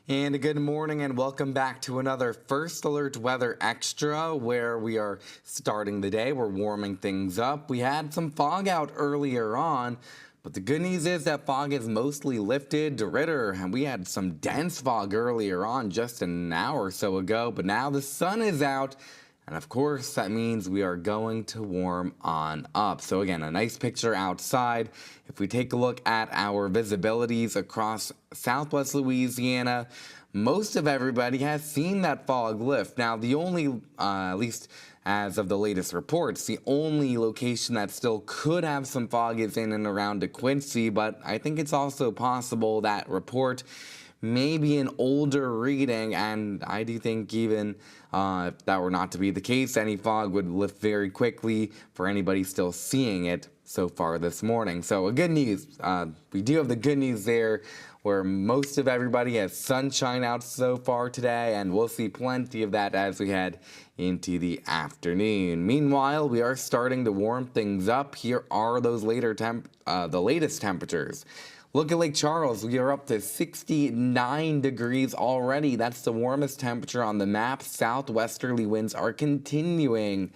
And a good morning and welcome back to another First Alert Weather Extra where we are starting the day. We're warming things up. We had some fog out earlier on, but the good news is that fog is mostly lifted to Ritter, and we had some dense fog earlier on just an hour or so ago, but now the sun is out. And of course, that means we are going to warm on up. So again, a nice picture outside. If we take a look at our visibilities across southwest Louisiana, most of everybody has seen that fog lift. Now, the only, at least as of the latest reports, the only location that still could have some fog is in and around DeQuincy, but I think it's also possible that report maybe an older reading, and I do think even if that were not to be the case, any fog would lift very quickly for anybody still seeing it so far this morning. So a good news, we do have the good news there where most of everybody has sunshine out so far today, and we'll see plenty of that as we head into the afternoon. Meanwhile, we are starting to warm things up. Here are those the latest temperatures. Look at Lake Charles. We are up to 69 degrees already. That's the warmest temperature on the map. Southwesterly winds are continuing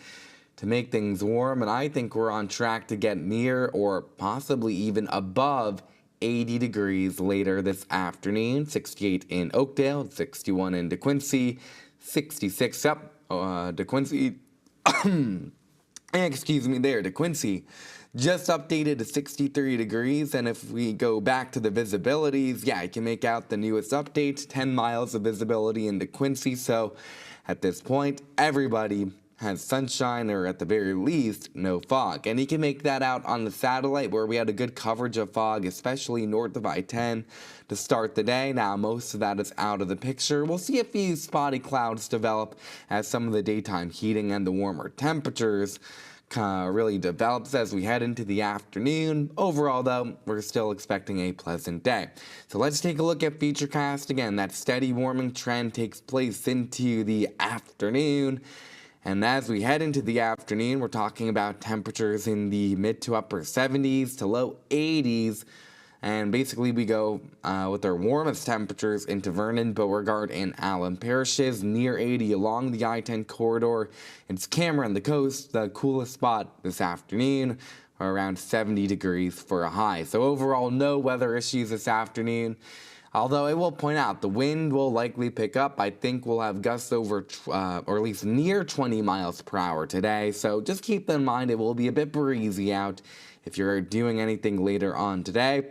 to make things warm, and I think we're on track to get near or possibly even above 80 degrees later this afternoon. 68 in Oakdale, 61 in DeQuincy, 66 up DeQuincy. Excuse me there, DeQuincy just updated to 63 degrees, and if we go back to the visibilities, yeah, you can make out the newest update, 10 miles of visibility in DeQuincy, so at this point, everybody has sunshine, or at the very least, no fog. And you can make that out on the satellite where we had a good coverage of fog, especially north of I-10 to start the day. Now, most of that is out of the picture. We'll see a few spotty clouds develop as some of the daytime heating and the warmer temperatures really develops as we head into the afternoon. Overall, though, we're still expecting a pleasant day. So let's take a look at Futurecast. Again, that steady warming trend takes place into the afternoon. And as we head into the afternoon, we're talking about temperatures in the mid to upper 70s to low 80s. And basically we go with our warmest temperatures into Vernon, Beauregard, and Allen parishes, near 80 along the I-10 corridor. It's Cameron, the coast, the coolest spot this afternoon, around 70 degrees for a high. So overall, no weather issues this afternoon. Although I will point out, the wind will likely pick up. I think we'll have gusts over, or at least near 20 miles per hour today. So just keep in mind it will be a bit breezy out if you're doing anything later on today.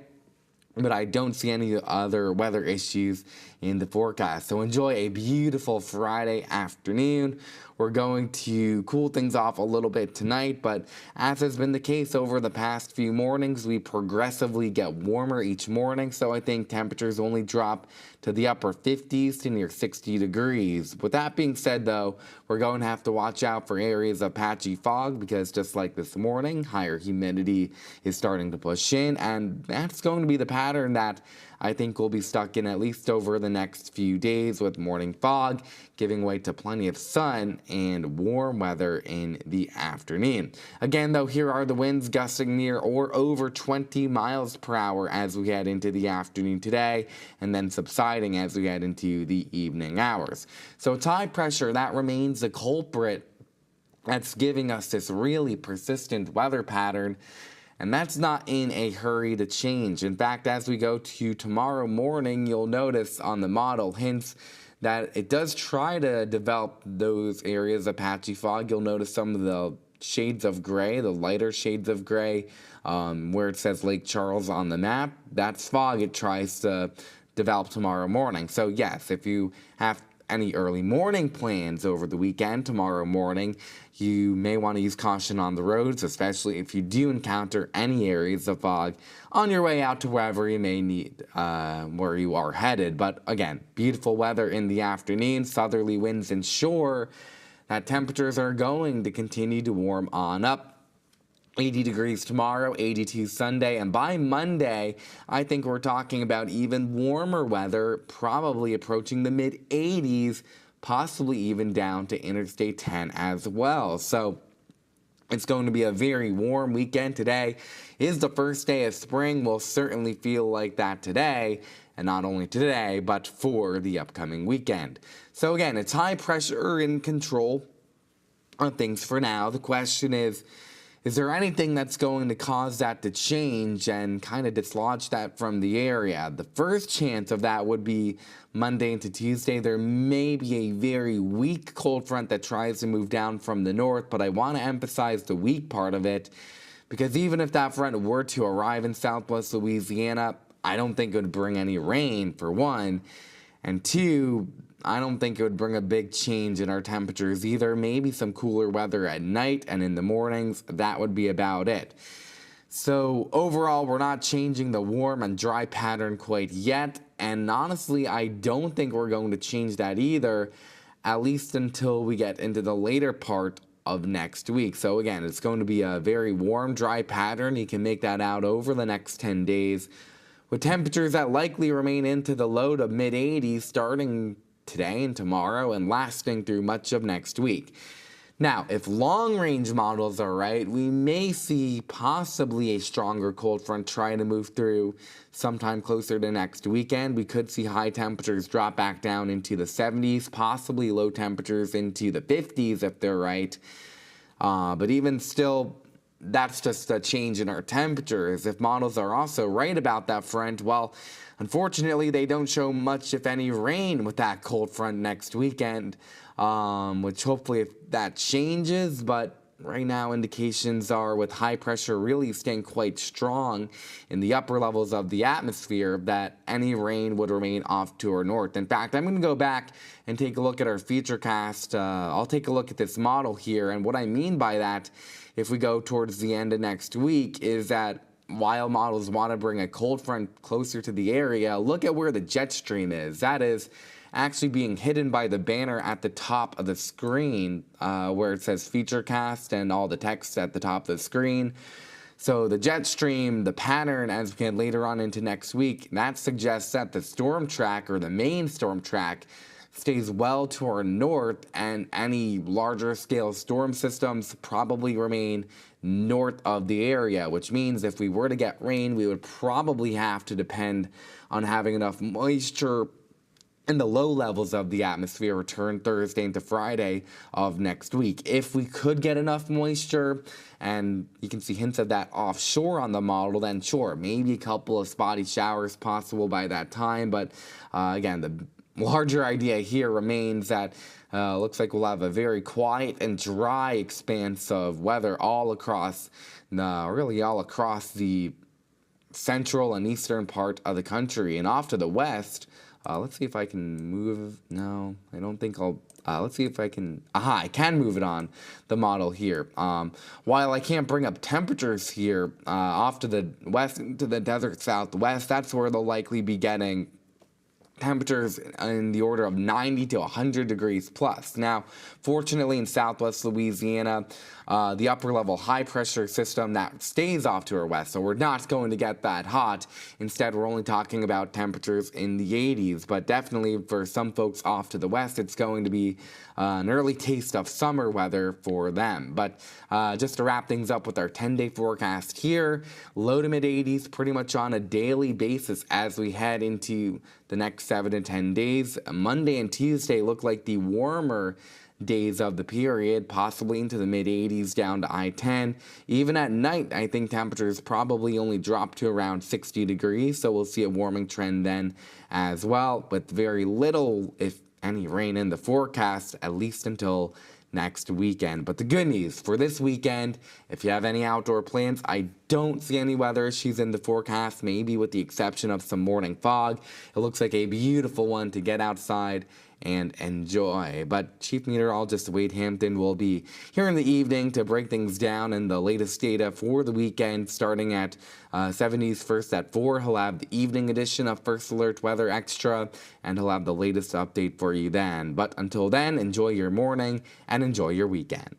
But I don't see any other weather issues in the forecast. So enjoy a beautiful Friday afternoon. We're going to cool things off a little bit tonight, but as has been the case over the past few mornings, we progressively get warmer each morning, so I think temperatures only drop to the upper 50s to near 60 degrees. With that being said, though, we're going to have to watch out for areas of patchy fog because just like this morning, higher humidity is starting to push in, and that's going to be the pattern that I think we'll be stuck in at least over the next few days, with morning fog giving way to plenty of sun and warm weather in the afternoon. Again, though, here are the winds gusting near or over 20 miles per hour as we head into the afternoon today, and then subsiding as we head into the evening hours. So it's high pressure that remains the culprit that's giving us this really persistent weather pattern. And that's not in a hurry to change. In fact, as we go to tomorrow morning, you'll notice on the model hints that it does try to develop those areas of patchy fog. You'll notice some of the shades of gray, the lighter shades of gray, where it says Lake Charles on the map. That's fog it tries to develop tomorrow morning. So yes, if you have any early morning plans over the weekend, tomorrow morning, you may want to use caution on the roads, especially if you do encounter any areas of fog on your way out to wherever you may need, where you are headed. But again, beautiful weather in the afternoon, southerly winds ensure that temperatures are going to continue to warm on up. 80 degrees tomorrow, 82 Sunday, and by Monday, I think we're talking about even warmer weather, probably approaching the mid-80s, possibly even down to Interstate 10 as well. So It's going to be a very warm weekend. Today is the first day of spring. Will certainly feel like that today, and not only today, but for the upcoming weekend. So again, it's high pressure in control on things for now. The question is there anything that's going to cause that to change and kind of dislodge that from the area? The first chance of that would be Monday into Tuesday. There may be a very weak cold front that tries to move down from the north, but I want to emphasize the weak part of it, because even if that front were to arrive in southwest Louisiana, I don't think it would bring any rain, for one, and two, I don't think it would bring a big change in our temperatures either. Maybe some cooler weather at night and in the mornings. That would be about it. So overall, we're not changing the warm and dry pattern quite yet. And honestly, I don't think we're going to change that either, at least until we get into the later part of next week. So again, it's going to be a very warm, dry pattern. You can make that out over the next 10 days, with temperatures that likely remain into the low to mid 80s starting today and tomorrow and lasting through much of next week. Now, if long-range models are right, we may see possibly a stronger cold front trying to move through sometime closer to next weekend. We could see high temperatures drop back down into the 70s, possibly low temperatures into the 50s if they're right. But even still, that's just a change in our temperatures. If models are also right about that front, well, unfortunately, they don't show much, if any, rain with that cold front next weekend, which hopefully if that changes, but right now indications are with high pressure really staying quite strong in the upper levels of the atmosphere that any rain would remain off to our north. In fact, I'm going to go back and take a look at our futurecast. I'll take a look at this model here, and what I mean by that, if we go towards the end of next week, is that while models want to bring a cold front closer to the area, look at where the jet stream is. That is actually being hidden by the banner at the top of the screen, where it says Futurecast and all the text at the top of the screen. So the jet stream, the pattern as we get later on into next week, that suggests that the storm track, or the main storm track, stays well to our north, and any larger scale storm systems probably remain north of the area, which means if we were to get rain, we would probably have to depend on having enough moisture in the low levels of the atmosphere return Thursday into Friday of next week. If we could get enough moisture, and you can see hints of that offshore on the model, then sure, maybe a couple of spotty showers possible by that time. But again, the larger idea here remains that looks like we'll have a very quiet and dry expanse of weather all across the central and eastern part of the country. And off to the west, let's see if I can move. No, I don't think I'll. Let's see if I can. Aha, I can move it on the model here. While I can't bring up temperatures here, off to the west into the desert southwest, that's where they'll likely be getting temperatures in the order of 90 to 100 degrees plus. Now, fortunately in southwest Louisiana, the upper level high pressure system that stays off to our west, so we're not going to get that hot. Instead, we're only talking about temperatures in the 80s, but definitely for some folks off to the west, it's going to be an early taste of summer weather for them. But just to wrap things up with our 10-day forecast here, low to mid 80s pretty much on a daily basis as we head into the next 7 to 10 days. Monday and Tuesday look like the warmer days of the period, possibly into the mid 80s down to I-10. Even at night, I think temperatures probably only drop to around 60 degrees, so we'll see a warming trend then as well, with very little, if any, rain in the forecast, at least until next weekend. But the good news for this weekend, if you have any outdoor plans, I don't see any weather issues in the forecast, maybe with the exception of some morning fog. It looks like a beautiful one to get outside and enjoy. But Chief Meteorologist Wade Hampton will be here in the evening to break things down and the latest data for the weekend, starting at 70s first at 4. He'll have the evening edition of First Alert Weather Extra, and he'll have the latest update for you then. But until then, enjoy your morning and enjoy your weekend.